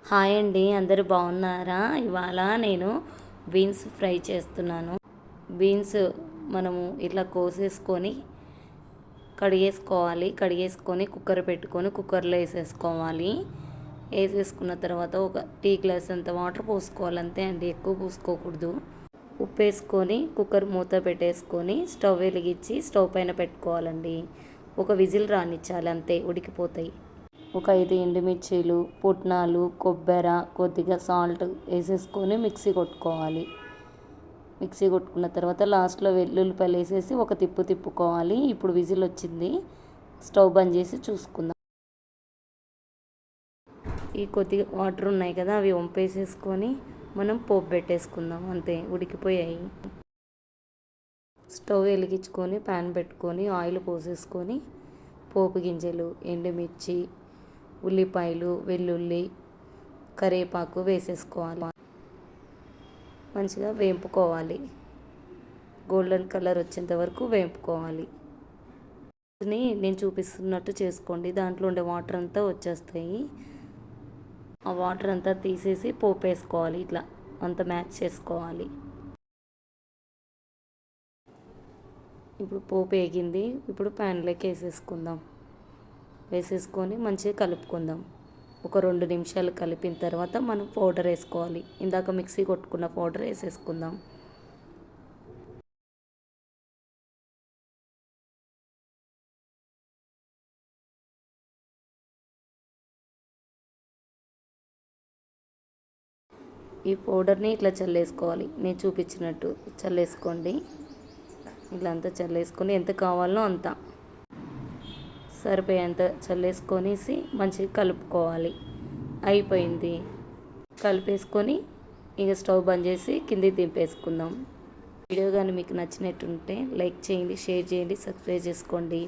Hi అండి, అందరూ బాగున్నారా? ఇవాళ నేను బీన్స్ ఫ్రై చేస్తున్నాను. బీన్స్ మనము ఇట్లా కోసేసుకొని కడిగేసుకొని కుక్కర్ పెట్టుకొని కుక్కర్లో వేసేసుకోవాలి. వేసేసుకున్న తర్వాత ఒక టీ గ్లాస్ అంత వాటర్ పోసుకోవాలి, అంతే అండి, ఎక్కువ పోసుకోకూడదు. ఉప్పు వేసుకొని కుక్కర్ మూత పెట్టేసుకొని స్టవ్ వెలిగించి స్టవ్ పైన పెట్టుకోవాలండి. ఒక విజిల్ రానిచ్చాలి, అంతే, ఉడికిపోతాయి. ఒక 5 ఎండుమిర్చీలు, పుట్నాలు, కొబ్బరి, కొద్దిగా సాల్ట్ వేసేసుకొని మిక్సీ కొట్టుకోవాలి. మిక్సీ కొట్టుకున్న తర్వాత లాస్ట్లో వెల్లుల్లిపాయలు వేసేసి ఒక తిప్పుకోవాలి. ఇప్పుడు విజిల్ వచ్చింది, స్టవ్ బంద్ చేసి చూసుకుందాం. ఈ కొద్దిగా వాటర్ ఉన్నాయి కదా, అవి వంపేసేసుకొని మనం పోపు పెట్టేసుకుందాం, అంతే, ఉడికిపోయాయి. స్టవ్ వెలిగించుకొని ప్యాన్ పెట్టుకొని ఆయిల్ పోసేసుకొని పోపు గింజలు, ఎండుమిర్చి, ఉల్లిపాయలు, వెల్లుల్లి, కరివేపాకు వేసేసుకోవాలి. మంచిగా వేపుకోవాలి, గోల్డెన్ కలర్ వచ్చేంత వరకు వేపుకోవాలి. నేను చూపిస్తున్నట్టు చేసుకోండి, దాంట్లో ఉండే వాటర్ అంతా వచ్చేస్తాయి. ఆ వాటర్ అంతా తీసేసి పోపు వేసుకోవాలి, ఇట్లా అంతా మ్యాచ్ చేసుకోవాలి. ఇప్పుడు పోపు వేగింది, ఇప్పుడు ప్యాన్లోకి వేసేసుకొని మంచిగా కలుపుకుందాం. ఒక 2 నిమిషాలు కలిపిన తర్వాత మనం పౌడర్ వేసుకోవాలి. ఇందాక మిక్సీ కొట్టుకున్న పౌడర్ వేసేసుకుందాం. ఈ పౌడర్ని ఇట్లా చల్లేసుకోవాలి, నేను చూపించినట్టు చల్లేసుకోండి. ఇట్లా అంతా చల్లేసుకొని ఎంత కావాలో అంత సరిపోయేంత చల్లేసుకొనేసి మంచిగా కలుపుకోవాలి. అయిపోయింది, కలిపేసుకొని ఇక స్టవ్ బంద్ చేసి కిందికి దింపేసుకుందాం. వీడియో కానీ మీకు నచ్చినట్టుంటే లైక్ చేయండి, షేర్ చేయండి, సబ్స్క్రైబ్ చేసుకోండి.